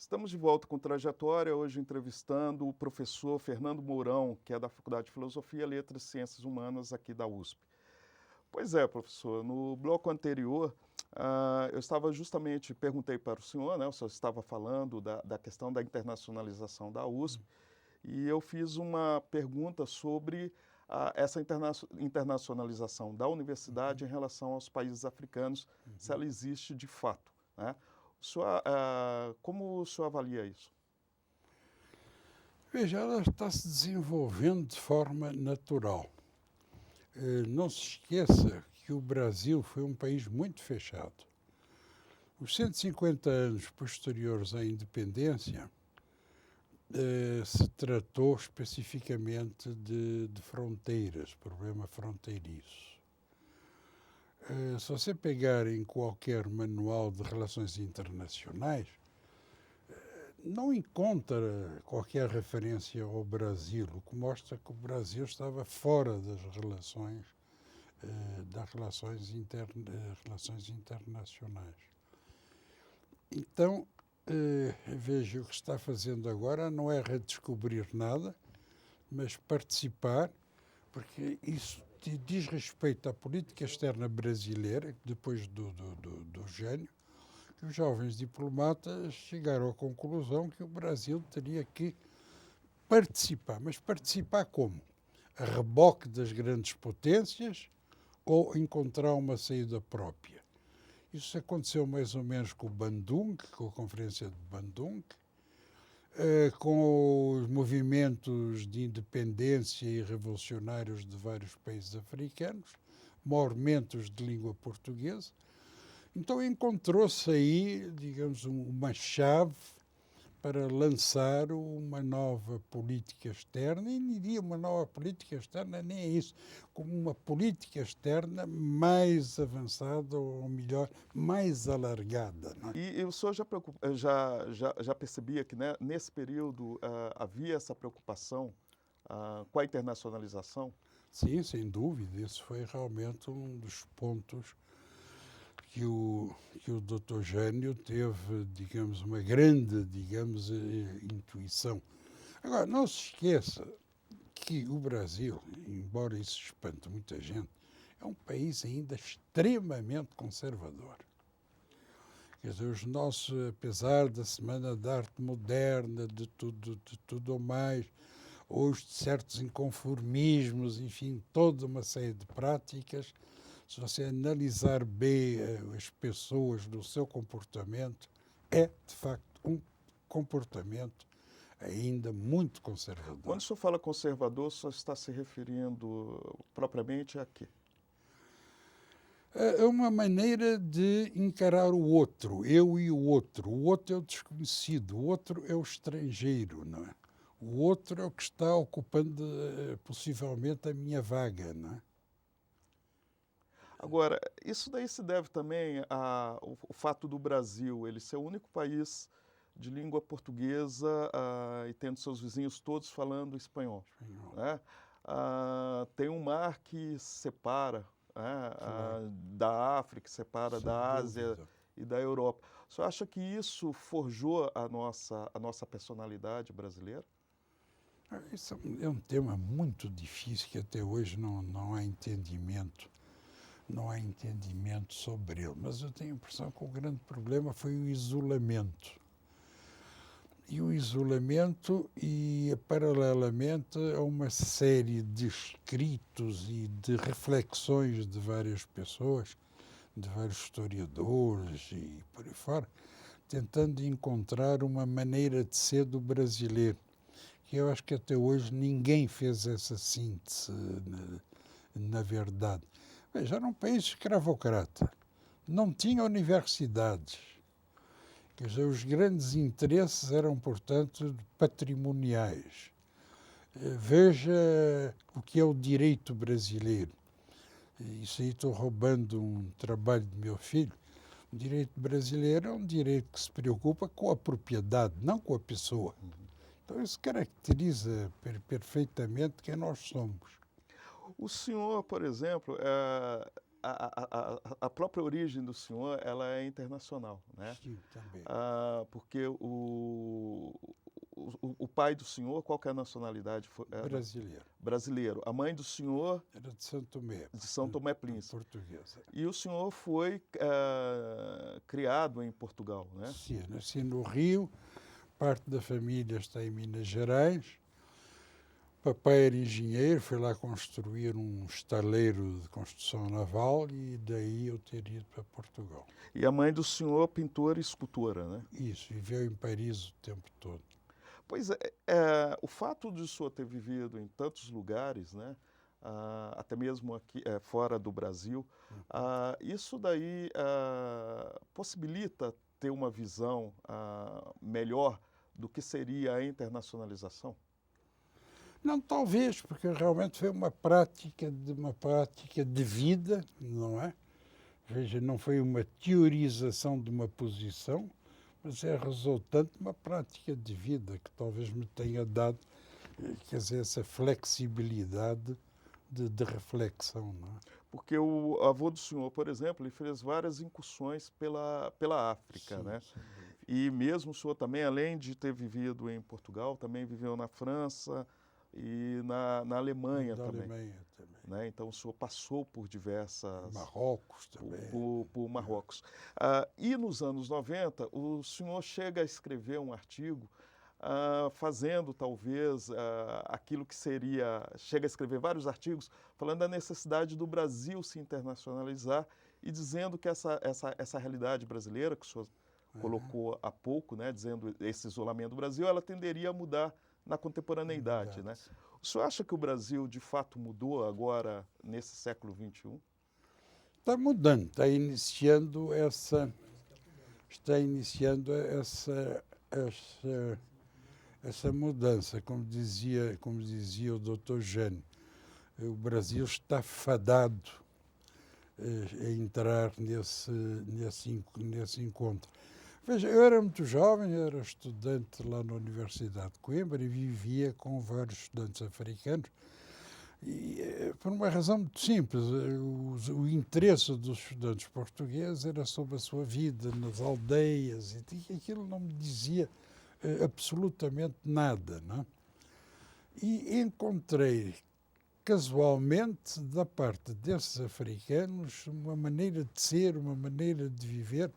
Estamos de volta com Trajetória, hoje entrevistando o professor Fernando Mourão, que é da Faculdade de Filosofia, Letras e Ciências Humanas aqui da USP. Pois é, professor, no bloco anterior, eu estava justamente, perguntei para o senhor, né, o senhor estava falando da questão da internacionalização da USP, e eu fiz uma pergunta sobre essa internacionalização da universidade em relação aos países africanos, se ela existe de fato, né? Como o senhor avalia isso? Veja, ela está se desenvolvendo de forma natural. Não se esqueça que o Brasil foi um país muito fechado. Os 150 anos posteriores à independência se tratou especificamente de fronteiras, problema fronteiriço. Se você pegar em qualquer manual de relações internacionais, não encontra qualquer referência ao Brasil, o que mostra que o Brasil estava fora relações internacionais. Então, veja, o que está fazendo agora não é redescobrir nada, mas participar, porque isso diz respeito à política externa brasileira, depois do Gênio, que os jovens diplomatas chegaram à conclusão que o Brasil teria que participar. Mas participar como? A reboque das grandes potências ou encontrar uma saída própria? Isso aconteceu mais ou menos com o Bandung, com a Conferência de Bandung, com os movimentos de independência e revolucionários de vários países africanos, movimentos de língua portuguesa. Então encontrou-se aí, digamos, uma chave para lançar uma nova política externa, e nem diria uma nova política externa, nem é isso, como uma política externa mais avançada, ou melhor, mais alargada. Não é? E o senhor já percebia que, né, nesse período havia essa preocupação com a internacionalização? Sim, sem dúvida, isso foi realmente um dos pontos que o Dr. Gênio teve, digamos, uma grande, digamos, intuição. Agora, não se esqueça que o Brasil, embora isso espante muita gente, é um país ainda extremamente conservador. Quer dizer, os nossos, apesar da Semana da Arte Moderna, de tudo ou mais, hoje de certos inconformismos, enfim, toda uma série de práticas, se você analisar bem as pessoas no seu comportamento, é, de facto, um comportamento ainda muito Quando conservador. o senhor fala conservador, o senhor está se referindo propriamente a quê? É uma maneira de encarar o outro, eu e o outro. O outro é o desconhecido, o outro é o estrangeiro, não é? O outro é o que está ocupando possivelmente a minha vaga, não é? Agora, isso daí se deve também ao fato do Brasil ele ser o único país de língua portuguesa e tendo seus vizinhos todos falando espanhol, né? Tem um mar que separa, né, Claro, da África, que separa sem da Ásia dúvida. e da Europa. O senhor acha que isso forjou a nossa personalidade brasileira? Isso é um tema muito difícil que até hoje não há entendimento. Não há entendimento sobre ele. Mas eu tenho a impressão que o grande problema foi o isolamento. E o isolamento e, paralelamente, a uma série de escritos e de reflexões de várias pessoas, de vários historiadores e por aí fora, tentando encontrar uma maneira de ser do brasileiro, que eu acho que até hoje ninguém fez essa síntese, na verdade. Veja, era um país escravocrata, não tinha universidades. Quer dizer, os grandes interesses eram, portanto, patrimoniais. Veja o que é o direito brasileiro. Isso aí estou roubando um trabalho do meu filho. O direito brasileiro é um direito que se preocupa com a propriedade, não com a pessoa. Então isso caracteriza perfeitamente quem nós somos. O senhor, por exemplo, a própria origem do senhor, ela é internacional, né? Sim, também. Porque o pai do senhor, qual que é a nacionalidade? Brasileiro. Brasileiro. A mãe do senhor, Era de São Tomé. de São Tomé Príncipe. Portuguesa. E o senhor foi criado em Portugal, né? Sim, nasci no Rio, parte da família está em Minas Gerais. Papai era engenheiro, foi lá construir um estaleiro de construção naval e daí eu ter ido para Portugal. E a mãe do senhor, pintora e escultora, né? Isso, viveu em Paris o tempo todo. Pois é, o fato de o senhor ter vivido em tantos lugares, né? Até mesmo aqui fora do Brasil, isso daí possibilita ter uma visão melhor do que seria a internacionalização? Não, talvez, porque realmente foi uma prática de vida, não é? Veja, não foi uma teorização de uma posição, mas é resultante de uma prática de vida que talvez me tenha dado, quer dizer, essa flexibilidade de reflexão, não é? Porque o avô do senhor, por exemplo, ele fez várias incursões pela África, Sim, né? sem dúvida. E mesmo o senhor também, além de ter vivido em Portugal, também viveu na França e na Alemanha Da também, Alemanha também. né? Então o senhor passou por diversas... Marrocos também. Por Marrocos. E nos anos 90, o senhor chega a escrever um artigo fazendo talvez aquilo que seria... Chega a escrever vários artigos falando da necessidade do Brasil se internacionalizar e dizendo que essa realidade brasileira, que o senhor colocou há pouco, né, dizendo esse isolamento do Brasil, ela tenderia a mudar na contemporaneidade, né? O senhor acha que o Brasil, de fato, mudou agora, nesse século XXI? Está mudando, está iniciando essa mudança, como dizia o Dr. Jânio. O Brasil está fadado a entrar nesse encontro. Veja, eu era muito jovem, eu era estudante lá na Universidade de Coimbra e vivia com vários estudantes africanos. E, por uma razão muito simples, o interesse dos estudantes portugueses era sobre a sua vida nas aldeias, e aquilo não me dizia absolutamente nada, não é? E encontrei, casualmente, da parte desses africanos, uma maneira de ser, uma maneira de viver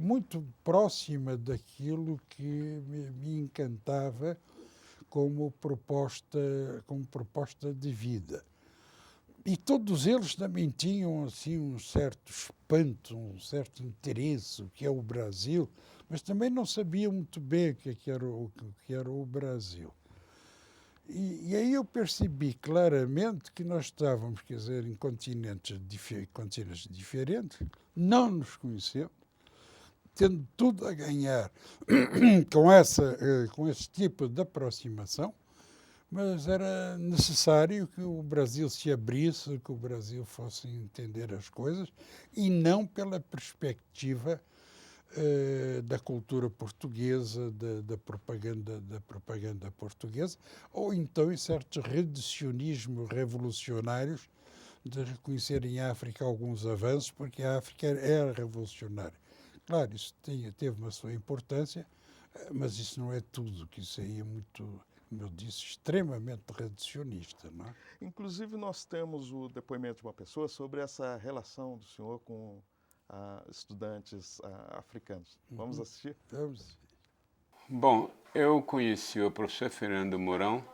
muito próxima daquilo que me encantava como proposta de vida. E todos eles também tinham assim um certo espanto, um certo interesse, o que é o Brasil, mas também não sabiam muito bem o que era o Brasil. E aí eu percebi claramente que nós estávamos, quer dizer, em continentes diferentes, não nos conhecemos, tendo tudo a ganhar com esse tipo de aproximação, mas era necessário que o Brasil se abrisse, que o Brasil fosse entender as coisas, e não pela perspectiva da cultura portuguesa, da propaganda portuguesa, ou então em certos reducionismos revolucionários de reconhecer em África alguns avanços, porque a África era revolucionária. Claro, isso teve uma sua importância, mas isso não é tudo, que isso aí é muito, como eu disse, extremamente reducionista, não é? Inclusive, nós temos o depoimento de uma pessoa sobre essa relação do senhor com estudantes africanos. Vamos assistir? Vamos. Bom, eu conheci o professor Fernando Mourão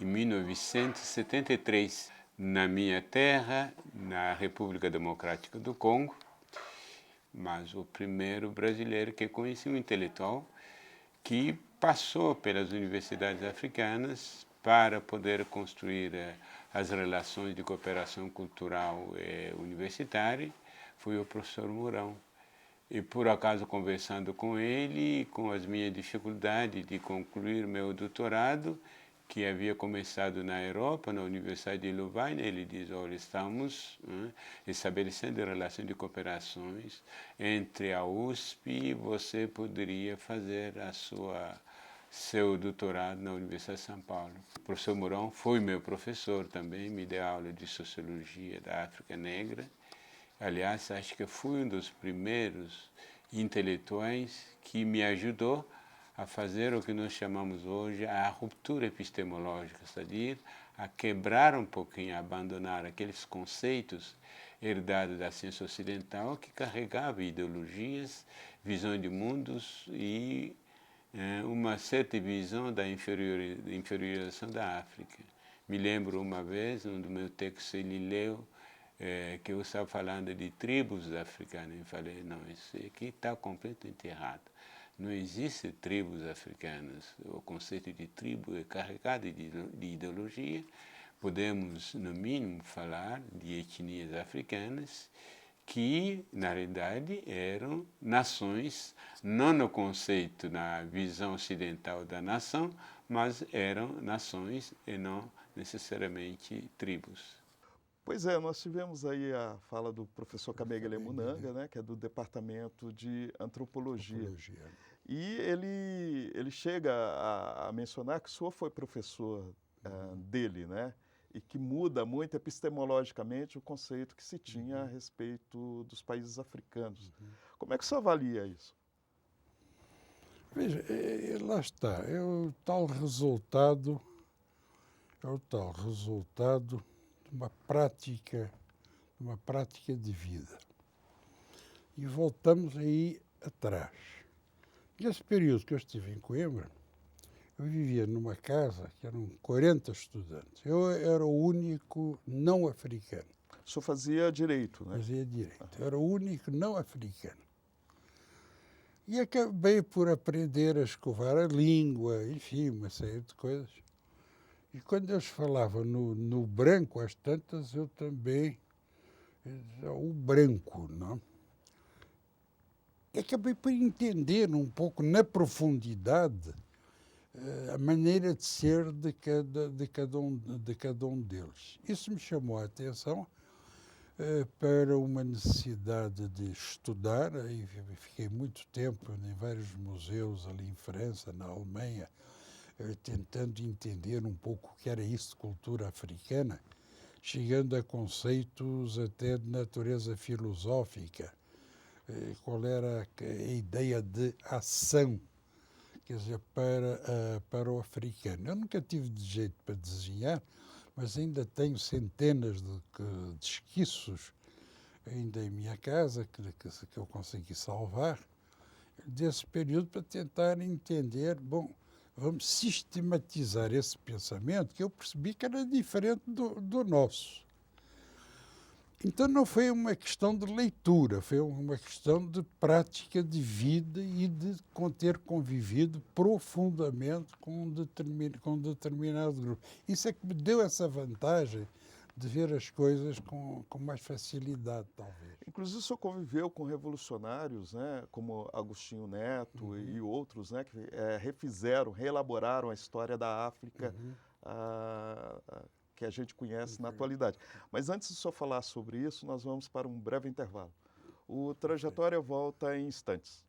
em 1973, na minha terra, na República Democrática do Congo, mas o primeiro brasileiro que conheci, um intelectual, que passou pelas universidades africanas para poder construir as relações de cooperação cultural universitária, foi o professor Mourão. E por acaso, conversando com ele, com as minhas dificuldades de concluir meu doutorado, que havia começado na Europa, na Universidade de Louvain, ele diz: olha, estamos estabelecendo relações de cooperações entre a USP e você poderia fazer seu doutorado na Universidade de São Paulo. O professor Mourão foi meu professor também, me deu aula de Sociologia da África Negra, Aliás, acho que fui um dos primeiros intelectuais que me ajudou a fazer o que nós chamamos hoje a ruptura epistemológica, c'est-à-dire a quebrar um pouquinho, a abandonar aqueles conceitos herdados da ciência ocidental que carregavam ideologias, visões de mundos e uma certa visão da inferiorização da África. Me lembro uma vez, um do meu texto, ele leu que eu estava falando de tribos africanas. Eu falei, não, isso aqui está completamente errado. Não existe tribos africanas. O conceito de tribo é carregado de ideologia. Podemos, no mínimo, falar de etnias africanas que, na realidade, eram nações, não no conceito, na visão ocidental da nação, mas eram nações e não necessariamente tribos. Pois é, nós tivemos aí a fala do professor Kabengele Munanga, né, que é do Departamento de Antropologia. E ele chega a mencionar que o senhor foi professor dele, né, e que muda muito epistemologicamente o conceito que se tinha a respeito dos países africanos. Como é que o senhor avalia isso? Veja, lá está, é o tal resultado de uma prática de vida. E voltamos aí atrás. Nesse período que eu estive em Coimbra, eu vivia numa casa que eram 40 estudantes. Eu era o único não africano. O senhor fazia direito, né? Fazia direito. Eu era o único não africano. E acabei por aprender a escovar a língua, enfim, uma série de coisas. E quando eles falavam no branco, às tantas, eu também, o branco, não? E acabei por entender um pouco, na profundidade, a maneira de ser de cada um deles. Isso me chamou a atenção para uma necessidade de estudar. Aí fiquei muito tempo em vários museus ali em França, na Alemanha, tentando entender um pouco o que era isso de cultura africana, chegando a conceitos até de natureza filosófica. Qual era a ideia de ação, quer dizer, para o africano. Eu nunca tive de jeito para desenhar, mas ainda tenho centenas de esquiços ainda em minha casa que eu consegui salvar desse período para tentar entender, bom, vamos sistematizar esse pensamento que eu percebi que era diferente do nosso. Então não foi uma questão de leitura, foi uma questão de prática de vida e de ter convivido profundamente com um determinado grupo. Isso é que me deu essa vantagem de ver as coisas com mais facilidade, talvez. Inclusive, o senhor conviveu com revolucionários, né, como Agostinho Neto e outros, né, que reelaboraram a história da África que a gente conhece na atualidade. Mas antes de o senhor falar sobre isso, nós vamos para um breve intervalo. O Trajetória volta em instantes.